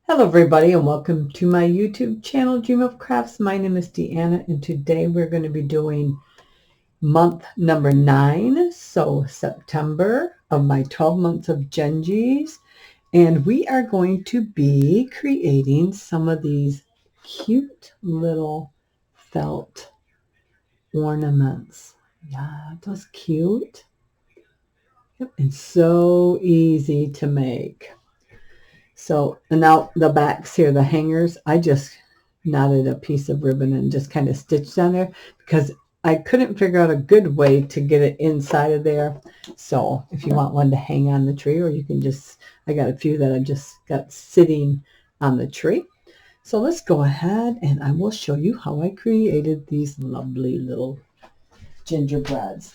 Hello everybody and welcome to my YouTube channel, Dream of Crafts. My name is Deanna and today we're going to be doing month number 9, so September of my 12 months of Gingies. And we are going to be creating some of these cute little felt ornaments. Yeah, those cute. Yep, it's so easy to make. So, and now the backs here, the hangers, I just knotted a piece of ribbon and just kind of stitched on there because I couldn't figure out a good way to get it inside of there. So if you want one to hang on the tree, or you can just, I got a few that I just got sitting on the tree. So let's go ahead and I will show you how I created these lovely little gingerbreads.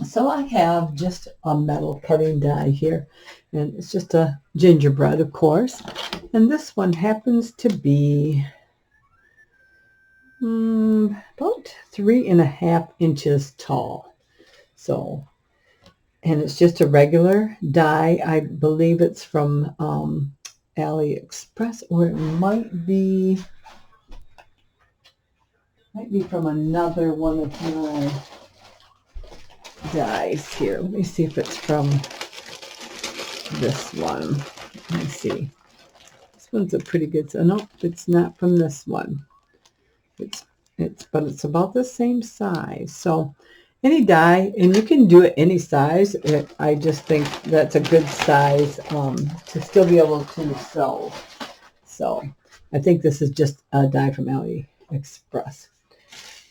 So I have just a metal cutting die here, and it's just a gingerbread, of course. And this one happens to be about 3.5 inches tall. So, and it's just a regular die. I believe it's from AliExpress, or it might be from another one of my dies here. Let me see if it's from this one. Let me see. This one's a pretty good. So no, it's not from this one. But it's about the same size. So any die, and you can do it any size. I just think that's a good size to still be able to sew. So I think this is just a die from AliExpress.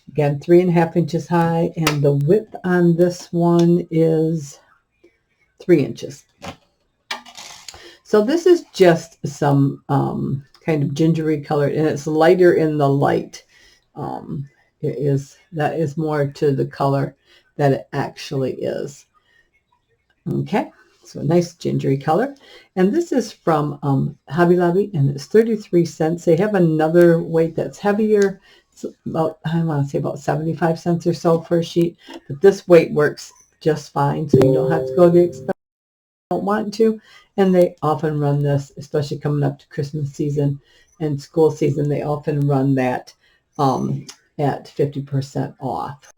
Again, 3.5 inches high, and the width on this one is 3 inches. So this is just some kind of gingery colored, and it's lighter in the light. That is more to the color that it actually is. Okay, so a nice gingery color. And this is from Hobby Lobby, and it's 33 cents. They have another weight that's heavier. It's about, I want to say about 75 cents or so for a sheet. But this weight works just fine, so you don't have to go the expense if you don't want to. And they often run this, especially coming up to Christmas season and school season. They often run that at 50% off.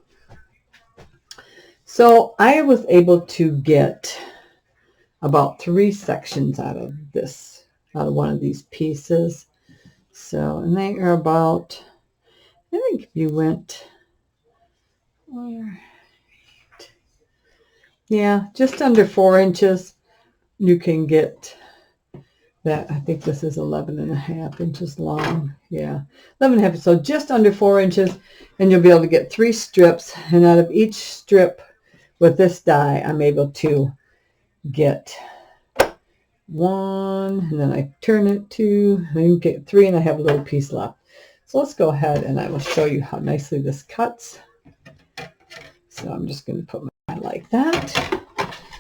So I was able to get about 3 sections out of one of these pieces. So, and they are about, I think if you went, yeah, just under 4 inches, you can get that. I think this is 11.5 inches long. Yeah, 11.5. So just under 4 inches, and you'll be able to get 3 strips. And out of each strip with this die, I'm able to get 1, and then I turn it 2, and you get 3, and I have a little piece left. So let's go ahead, and I will show you how nicely this cuts. So I'm just going to put my like that.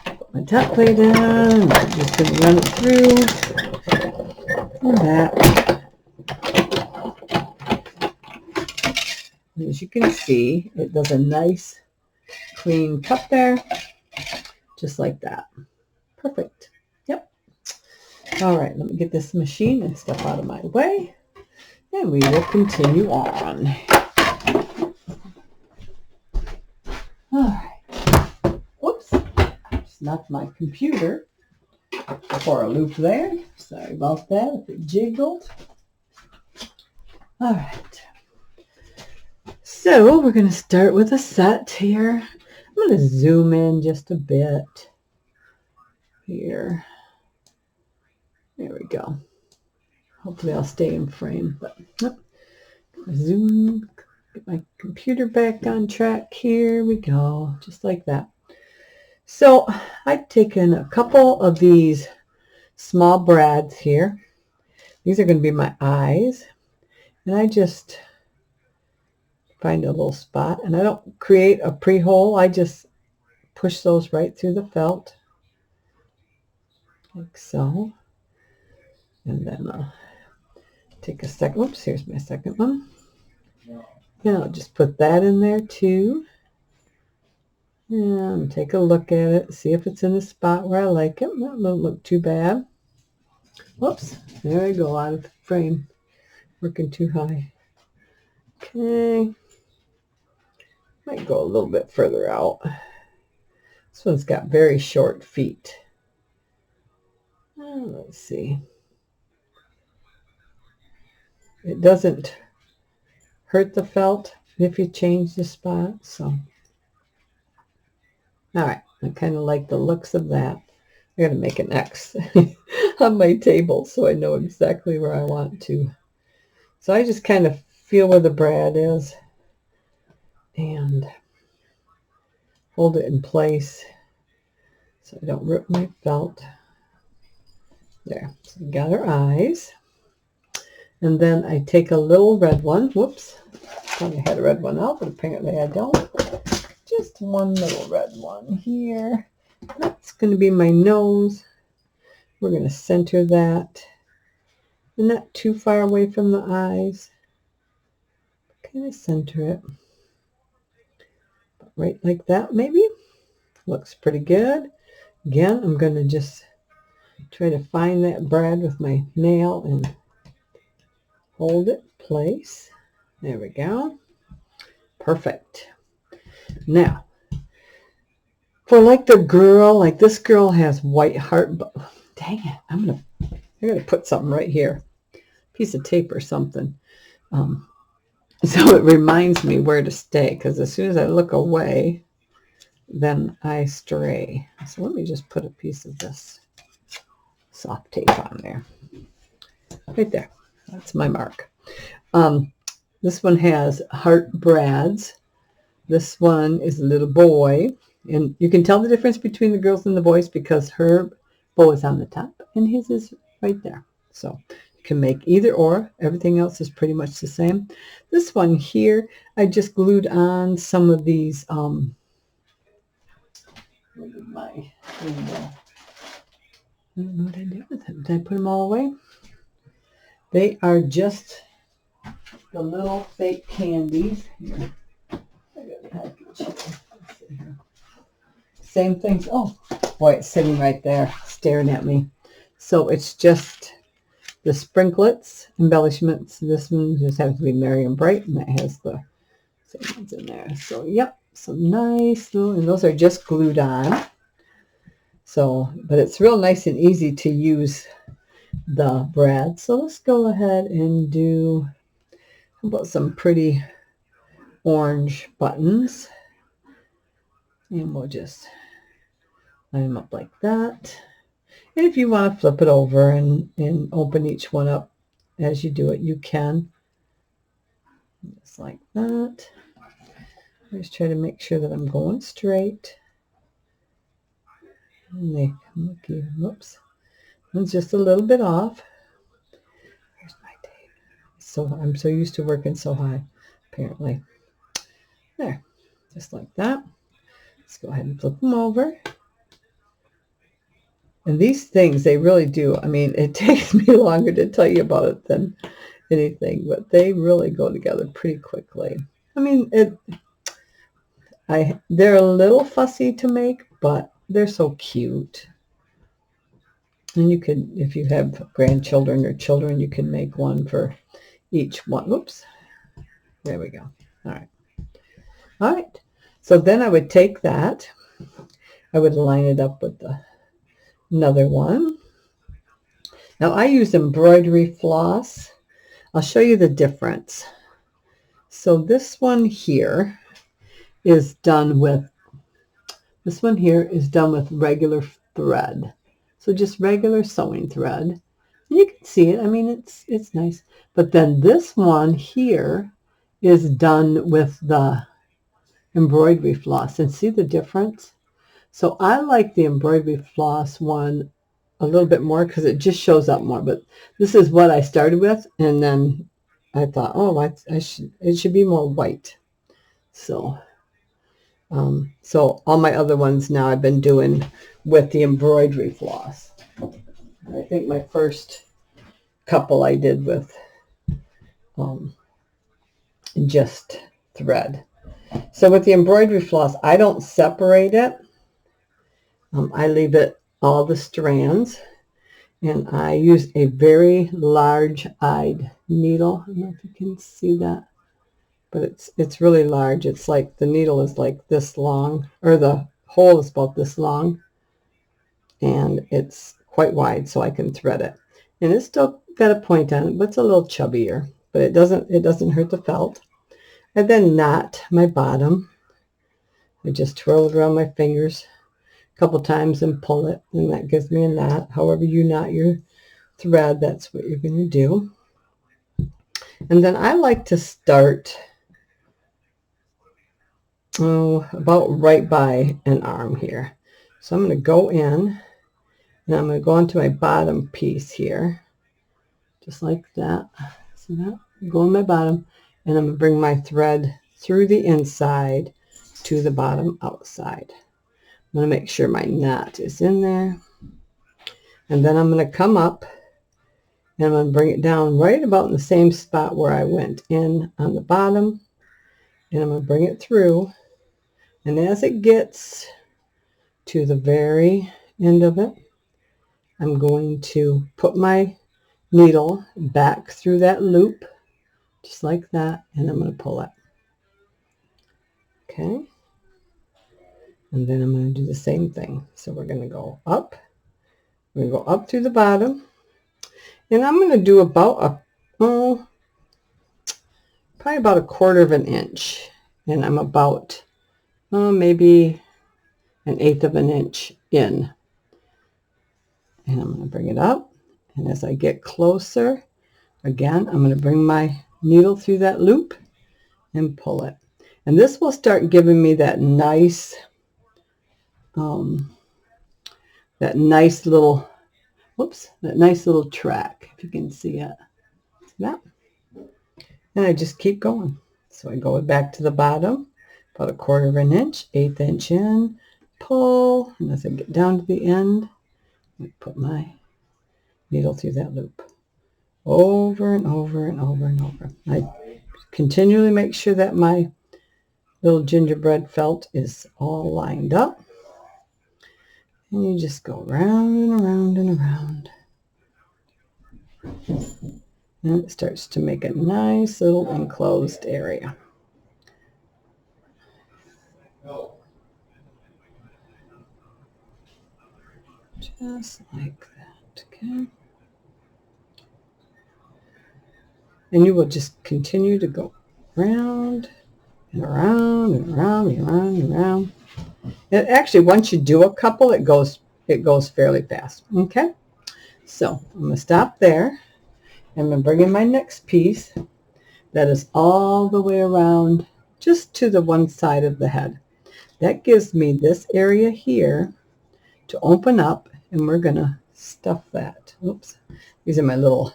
Put my top plate in. I'm just going to run it through. And that. And as you can see, it does a nice clean cut there, just like that. Perfect. Yep. All right, let me get this machine and stuff out of my way, and we will continue on. All right. Whoops. I just knocked my computer for a loop there. Sorry about that if it jiggled. All right. So we're going to start with a set here. I'm going to zoom in just a bit here. There we go. Hopefully I'll stay in frame. But zoom, get my computer back on track. Here we go, just like that. So I've taken a couple of these small brads here. These are going to be my eyes. And I just find a little spot, and I don't create a pre-hole. I just push those right through the felt, like so. And then I'll take a second. Oops, here's my second one. And I'll just put that in there too. And take a look at it, see if it's in the spot where I like it. That doesn't look too bad. Whoops, there I go, out of the frame. Working too high. Okay. Might go a little bit further out. This one's got very short feet. Let's see. It doesn't hurt the felt if you change the spot. So, all right. I kind of like the looks of that. I got to make an X on my table so I know exactly where I want to. So I just kind of feel where the brad is and hold it in place so I don't rip my felt. There. So we got our eyes. And then I take a little red one. Whoops. Thought I had a red one out, but apparently I don't. Just one little red one here. That's going to be my nose. We're going to center that. And not too far away from the eyes. Kind of center it. Right like that, maybe. Looks pretty good. Again, I'm going to just try to find that brad with my nail and hold it in place. There we go. Perfect. Now, for like the girl, like this girl has white heart, but dang it, I gotta put something right here, piece of tape or something, so it reminds me where to stay. Because as soon as I look away, then I stray. So let me just put a piece of this soft tape on there, right there. That's my mark. This one has heart brads. This one is a little boy. And you can tell the difference between the girls and the boys because her bow is on the top and his is right there. So you can make either or. Everything else is pretty much the same. This one here, I just glued on some of these. Where did my window? I don't know what I did with them. Did I put them all away? They are just the little fake candies. Here. I got a package here. Let's see here. Same things. Oh, boy, it's sitting right there staring at me. So it's just the sprinklets, embellishments. This one just happens to be Merry and Bright, and that has the same ones in there. So, yep, some nice little, and those are just glued on. So, but it's real nice and easy to use the brad. So let's go ahead and do, how about some pretty orange buttons. And we'll just line them up like that. And if you want to flip it over and open each one up as you do it, you can. Just like that. Just try to make sure that I'm going straight. And they come look even. Whoops. It's just a little bit off. Where's my tape? So I'm so used to working so high, apparently. There. Just like that. Let's go ahead and flip them over. And these things, they really do. I mean, it takes me longer to tell you about it than anything, but they really go together pretty quickly. I mean, they're a little fussy to make, but they're so cute. And you could, if you have grandchildren or children, you can make one for each one. Whoops. There we go. All right. All right. So then I would take that. I would line it up with another one. Now I use embroidery floss. I'll show you the difference. So this one here is done with regular thread. So just regular sewing thread. And you can see it. I mean, it's nice. But then this one here is done with the embroidery floss. And see the difference? So I like the embroidery floss one a little bit more because it just shows up more. But this is what I started with, and then I thought, oh, it should be more white. So, so all my other ones now I've been doing with the embroidery floss. I think my first couple I did with just thread. So with the embroidery floss, I don't separate it. I leave it all the strands, And I use a very large-eyed needle. I don't know if you can see that, but it's really large. It's like the needle is like this long, or the hole is about this long, and it's quite wide, so I can thread it. And it's still got a point on it, but it's a little chubbier, but it doesn't hurt the felt. I then knot my bottom. I just twirl it around my fingers a couple times and pull it, and that gives me a knot. However you knot your thread, that's what you're going to do. And then I like to start about right by an arm here. So I'm going to go in, and I'm going to go into my bottom piece here, just like that. See that? Go in my bottom, and I'm going to bring my thread through the inside to the bottom outside. I'm going to make sure my knot is in there. And then I'm going to come up, and I'm going to bring it down right about in the same spot where I went in on the bottom. And I'm going to bring it through. And as it gets to the very end of it, I'm going to put my needle back through that loop, just like that, and I'm going to pull it. Okay. And then I'm going to do the same thing. So we're going to go up. We're going to go up through the bottom. And I'm going to do about probably about 1/4 of an inch. And I'm about maybe 1/8 of an inch in. And I'm going to bring it up. And as I get closer, again, I'm going to bring my needle through that loop and pull it. And this will start giving me that nice little, that nice little track, if you can see it. See that? And I just keep going. So I go back to the bottom, about 1/4 of an inch, 1/8 inch in, pull, and as I get down to the end, I put my needle through that loop over and over and over and over. I continually make sure that my little gingerbread felt is all lined up. And you just go round and around and around. And it starts to make a nice little enclosed area. Just like that, okay? And you will just continue to go round and around and around and around and around. And actually, once you do a couple, it goes fairly fast, okay? So I'm going to stop there. I'm going to bring in my next piece that is all the way around just to the one side of the head. That gives me this area here to open up, and we're going to stuff that. Oops. These are my little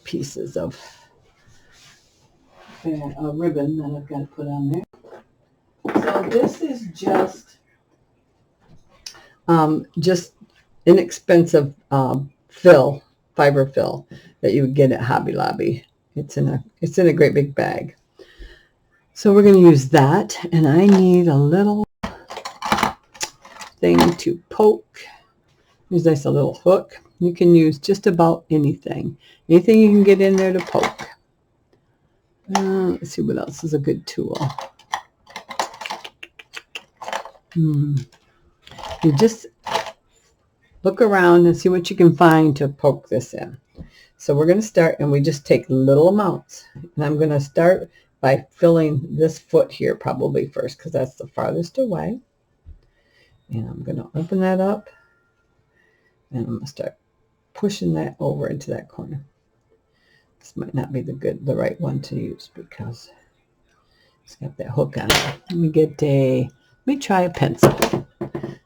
pieces of a ribbon that I've got to put on there. So this is just inexpensive fiber fill that you would get at Hobby Lobby. It's in a great big bag. So we're going to use that, and I need a little thing to poke. There's a little hook. You can use just about anything you can get in there to poke. Let's see what else is a good tool. You just look around and see what you can find to poke this in. So we're going to start, and we just take little amounts. And I'm going to start by filling this foot here probably first, because that's the farthest away. And I'm going to open that up, and I'm going to start pushing that over into that corner. This might not be the right one to use because it's got that hook on it. Let me try a pencil.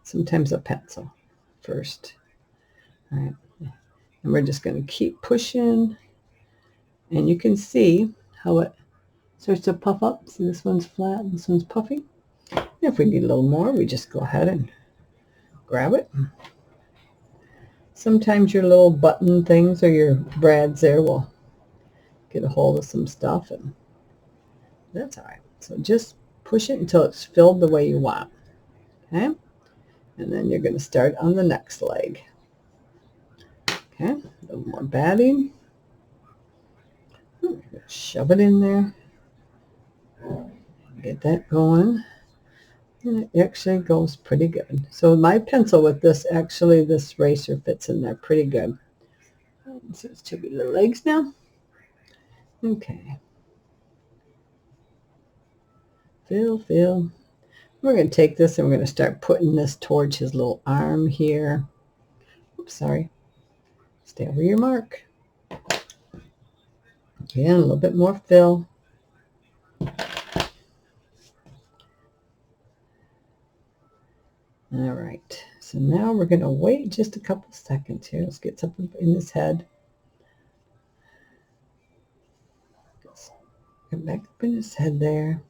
Sometimes a pencil first. All right. And we're just going to keep pushing. And you can see how it starts to puff up. See, this one's flat and this one's puffy. And if we need a little more, we just go ahead and grab it. Sometimes your little button things or your brads there will get a hold of some stuff, and that's all right. So just push it until it's filled the way you want. Okay? And then you're going to start on the next leg. Okay, a little more batting. Shove it in there. Get that going. And it actually goes pretty good. So my pencil with this, actually this eraser fits in there pretty good. So it's chubby little legs now. Okay. Fill. We're going to take this and we're going to start putting this towards his little arm here. Oops, sorry. Stay over your mark. Again, a little bit more fill. All right. So now we're going to wait just a couple seconds here. Let's get something in his head. Get back up in his head there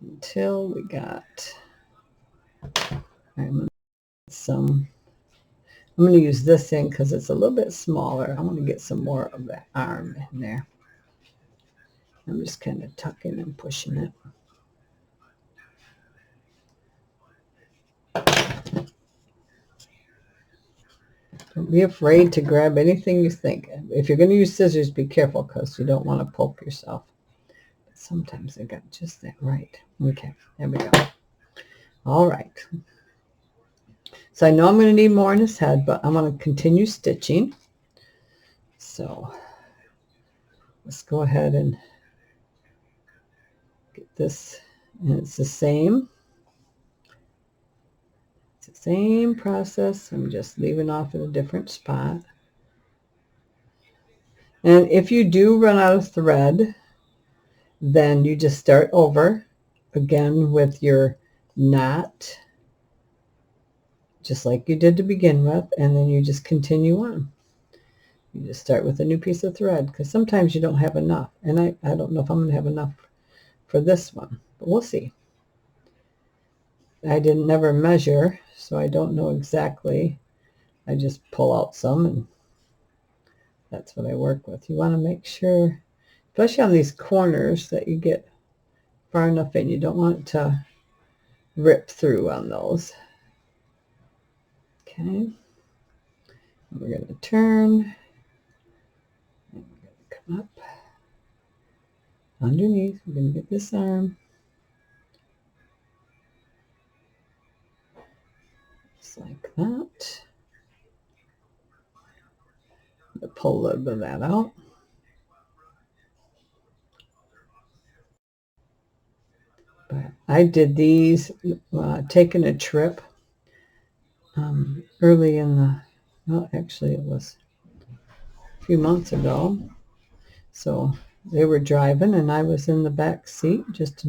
until we got I'm going to use this in because it's a little bit smaller. I want to get some more of that arm in there. I'm just kind of tucking and pushing it. Don't be afraid to grab anything you think. If you're going to use scissors, be careful because you don't want to poke yourself. But sometimes I got just that right. Okay, there we go. All right. So I know I'm going to need more in his head, but I'm going to continue stitching. So let's go ahead and get this. And it's the same. It's the same process. I'm just leaving off at a different spot. And if you do run out of thread, then you just start over again with your knot, just like you did to begin with, and then you just continue on. You just start with a new piece of thread because sometimes you don't have enough. And I don't know if I'm going to have enough for this one, but we'll see. I didn't never measure, so I don't know exactly. I just pull out some, and that's what I work with. You want to make sure, especially on these corners, that you get far enough in. You don't want it to rip through on those. Okay. We're going to turn. And we're going to come up underneath. We're going to get this arm. Just like that. Pull a little bit of that out. But I did these taking a trip early in the, well, actually it was a few months ago. So they were driving and I was in the back seat just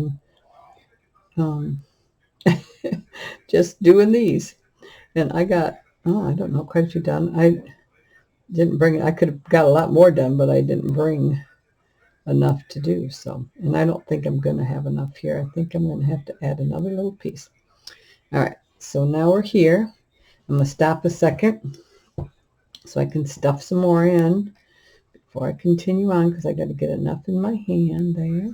just doing these. And I got, I don't know, quite a few done. I didn't bring, I could have got a lot more done, but I didn't bring enough to do. So, and I don't think I'm going to have enough here. I think I'm going to have to add another little piece. All right, so now we're here. I'm going to stop a second so I can stuff some more in before I continue on because I got to get enough in my hand there.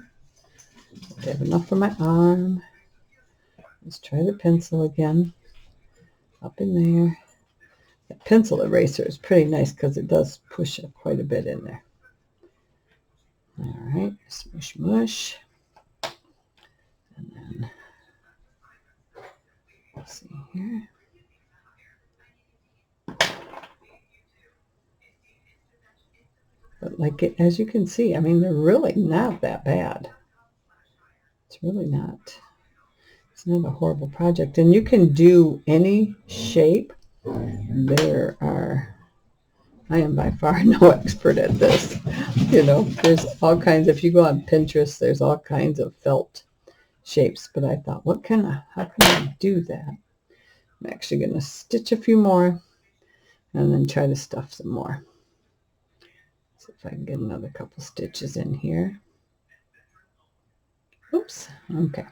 I have enough for my arm. Let's try the pencil again. Up in there. The pencil eraser is pretty nice because it does push quite a bit in there. All right, smush, mush. And then, let's see here. But like it, as you can see, I mean, they're really not that bad. It's really not. It's not a horrible project. And you can do any shape. There are, I am by far no expert at this. You know, there's all kinds, if you go on Pinterest, there's all kinds of felt shapes. But I thought, how can I do that? I'm actually going to stitch a few more and then try to stuff some more. See if I can get another couple stitches in here. Oops. Okay.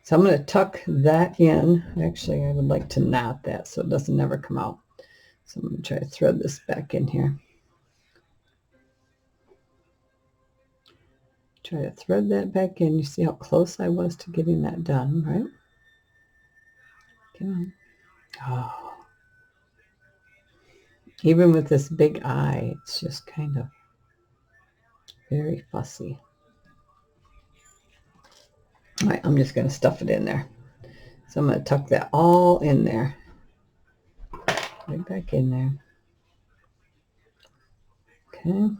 So I'm going to tuck that in. Actually, I would like to knot that so it doesn't never come out. So I'm going to try to thread this back in here. Try to thread that back in. You see how close I was to getting that done, right? Come on. Oh. Even with this big eye, it's just kind of very fussy. All right, I'm just going to stuff it in there. So I'm going to tuck that all in there. Right back in there. Okay.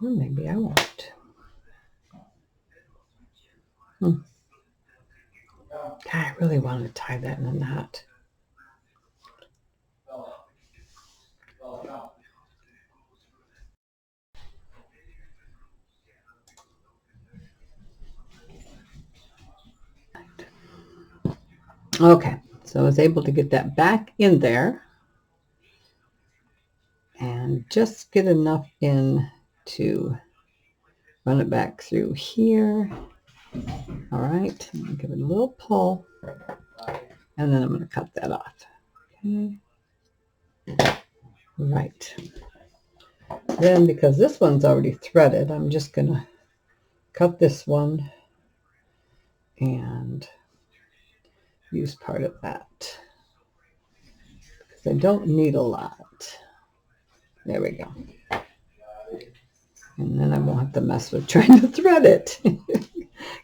Well, maybe I won't. God, I really want to tie that in a knot. Okay, so I was able to get that back in there and just get enough in to run it back through here. All right, give it a little pull, and then I'm going to cut that off. Okay. Right. Then, because this one's already threaded, I'm just going to cut this one and use part of that. Because I don't need a lot. There we go. And then I won't have to mess with trying to thread it.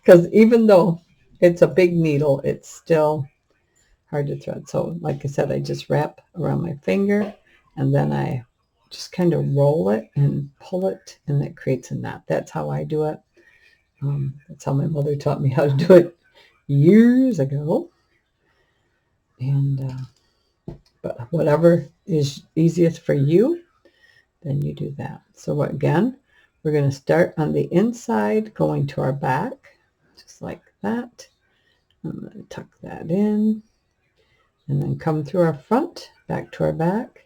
Because even though it's a big needle, it's still hard to thread. So like I said, I just wrap around my finger and then I just kind of roll it and pull it, and that creates a knot. That's how I do it. That's how my mother taught me how to do it years ago. And but whatever is easiest for you, then you do that. So again, we're going to start on the inside, going to our back, just like that. I'm going to tuck that in, and then come through our front, back to our back,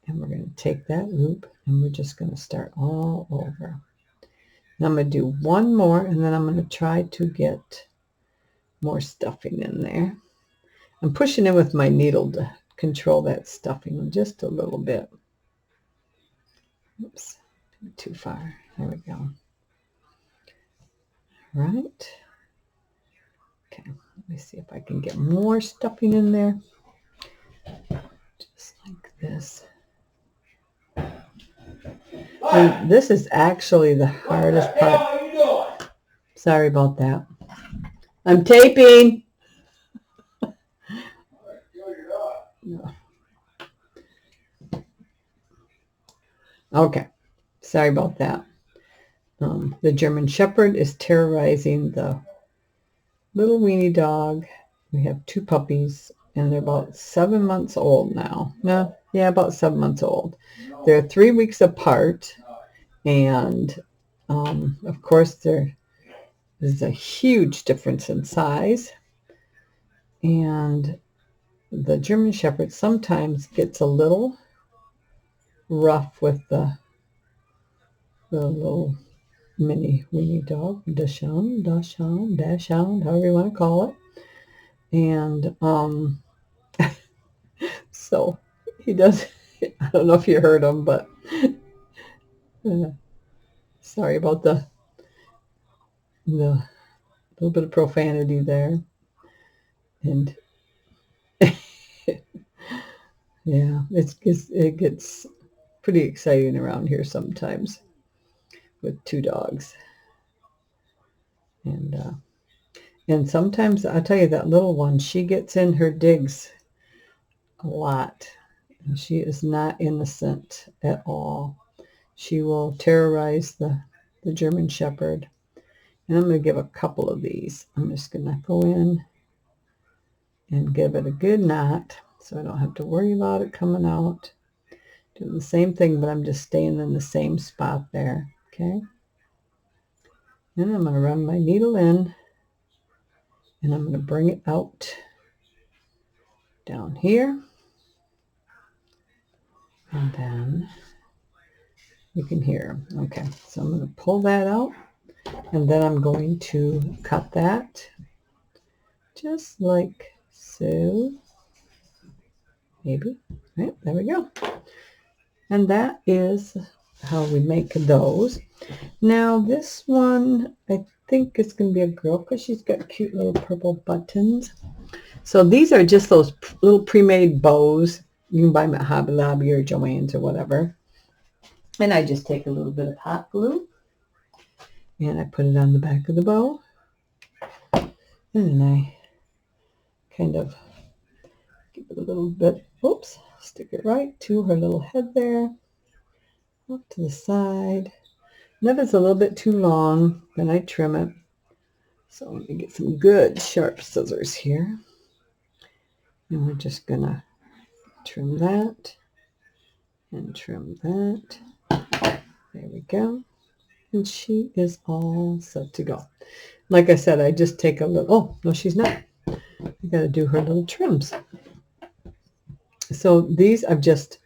and we're going to take that loop, and we're just going to start all over. And I'm going to do one more, and then I'm going to try to get more stuffing in there. I'm pushing in with my needle to control that stuffing just a little bit. Oops, too far. There we go. Right. Okay, let me see if I can get more stuffing in there. Just like this. And this is actually the hardest part. What are you doing? Sorry about that. I'm taping. Okay, sorry about that. The German Shepherd is terrorizing the little weenie dog. We have 2 puppies, and they're about 7 months old now. No, yeah, about 7 months old. They're 3 weeks apart, and of course there is a huge difference in size. And the German Shepherd sometimes gets a little rough with the little mini weenie dog, Dachshund, however you want to call it. And so he does, I don't know if you heard him, but sorry about the little bit of profanity there. And yeah, it gets pretty exciting around here sometimes with 2 dogs. And sometimes, I'll tell you, that little one, she gets in her digs a lot. And she is not innocent at all. She will terrorize the German Shepherd. And I'm going to give a couple of these. I'm just going to go in and give it a good knot so I don't have to worry about it coming out. Do the same thing, but I'm just staying in the same spot there. Okay. And I'm going to run my needle in, and I'm going to bring it out down here. And then you can hear. Okay, so I'm going to pull that out, and then I'm going to cut that just like so. Maybe. Right, there we go. And that is how we make those. Now this one, I think it's going to be a girl because she's got cute little purple buttons. So these are just those little pre-made bows. You can buy them at Hobby Lobby or Joann's or whatever. And I just take a little bit of hot glue and I put it on the back of the bow. And then I kind of give it a little bit, oops, stick it right to her little head there, off to the side. And if it's a little bit too long, then I trim it. So let me get some good sharp scissors here. And we're just going to trim that and trim that. There we go. And she is all set to go. Like I said, I just take a little, oh, no, she's not. I got to do her little trims. So these, I've just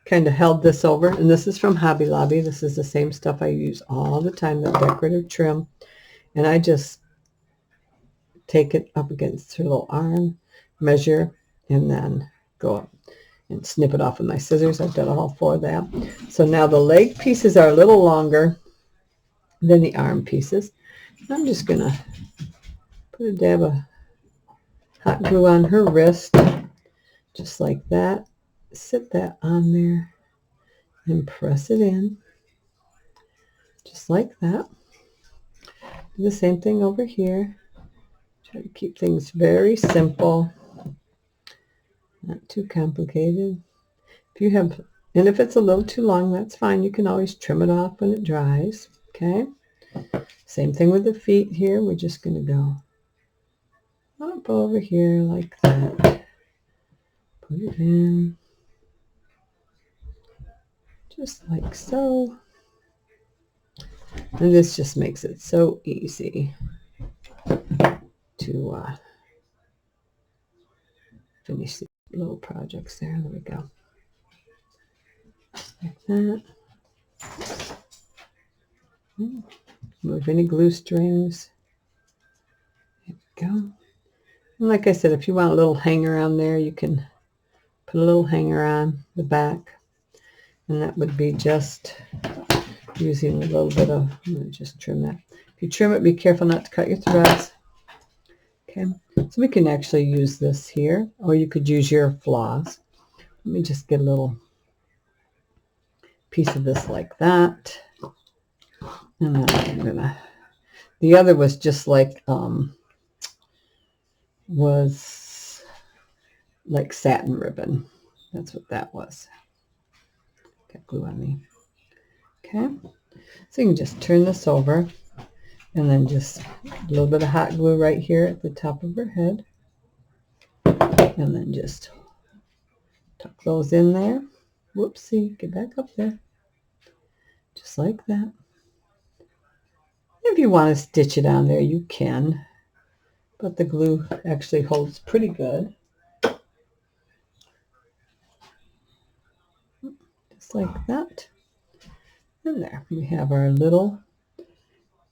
kind of held this over, and this is from Hobby Lobby. This is the same stuff I use all the time, the decorative trim. And I just take it up against her little arm, measure, and then go up and snip it off with my scissors. I've done all four of that. So now the leg pieces are a little longer than the arm pieces. I'm just going to put a dab of hot glue on her wrist, just like that. Sit that on there and press it in, just like that. Do the same thing over here. Try to keep things very simple, not too complicated. If you have, and if it's a little too long, that's fine. You can always trim it off when it dries. Okay. Same thing with the feet here. We're just going to go up over here like that. Put it in, just like so. And this just makes it so easy to finish the little projects there. There we go. Like that. Move any glue strings. There we go. And like I said, if you want a little hanger on there, you can put a little hanger on the back. And that would be just using a little bit of, I'm going to just trim that. If you trim it, be careful not to cut your threads. Okay, so we can actually use this here, or you could use your floss. Let me just get a little piece of this like that. And then I'm gonna, the other was just like, was like satin ribbon. That's what that was. Got glue on me. Okay, so you can just turn this over and then just a little bit of hot glue right here at the top of her head. And then just tuck those in there. Whoopsie, get back up there. Just like that. If you want to stitch it on there, you can. But the glue actually holds pretty good. Just like that. And there we have our little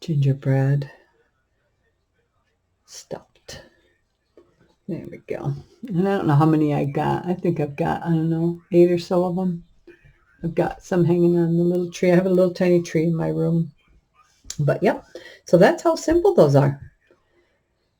gingerbread stuffed. There we go. And I don't know how many I got. I think I've got, I don't know, 8 or so of them. I've got some hanging on the little tree. I have a little tiny tree in my room. But yep, so that's how simple those are.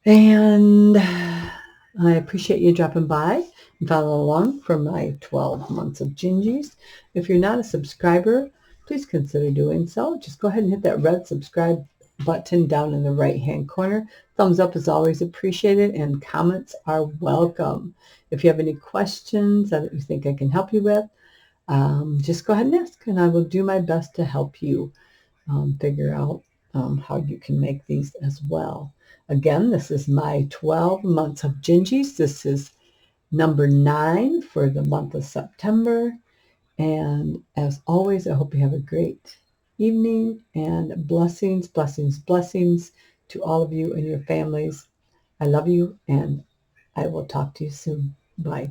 And I appreciate you dropping by and following along for my 12 months of Gingies. If you're not a subscriber, please consider doing so. Just go ahead and hit that red subscribe button down in the right hand corner. Thumbs up is always appreciated, and comments are welcome. If you have any questions that you think I can help you with, just go ahead and ask, and I will do my best to help you figure out how you can make these as well. Again, this is my 12 months of Gingies. This is number 9 for the month of September. And as always, I hope you have a great evening, and blessings, blessings, blessings to all of you and your families. I love you, and I will talk to you soon. Bye.